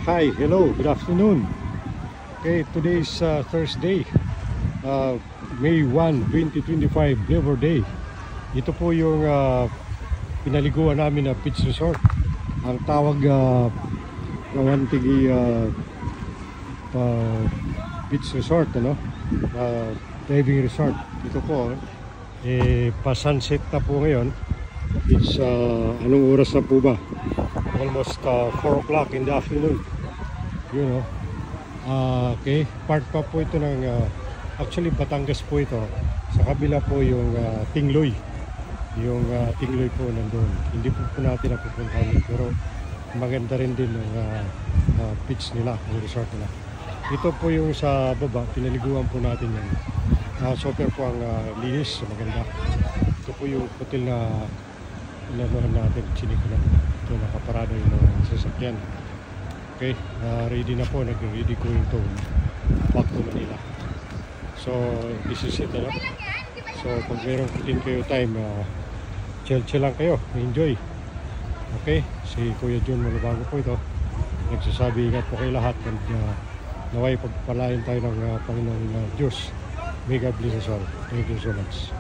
Hi, hello, good afternoon. Okay, today is Thursday, May 1, 2025, Labor Day. Ito po yung pinaliguan namin na beach resort. Ang tawag ng Antigi beach resort, ano? Diving resort. Ito po, pa-sunset na po ngayon. It's anong oras na po ba? Almost 4 o'clock in the afternoon. You know. Okay, part pa po ito ng actually Batangas po ito. Sa kabila po yung Tingloy. Yung Tingloy po nandoon. Hindi po natin napupuntahan, pero maganda rin din yung beach nila, yung resort nila. Ito po yung sa baba, pinaliguan po natin yan. Super po ang linis, maganda. Ito po yung hotel na inanuhan natin, Chinikonan. Ito nakaparado yung sasakyan. Okay, ready na po, nag-ready ko yung to back to Manila. So this is it, ano? So pag mayroon din kayo time, chill lang kayo, enjoy. Okay, si Kuya John Malabago po ito, nagsasabi ingat po kayo lahat, and naway pagpalain tayo ng Panginoong Diyos. May God bless us all. Thank you so much.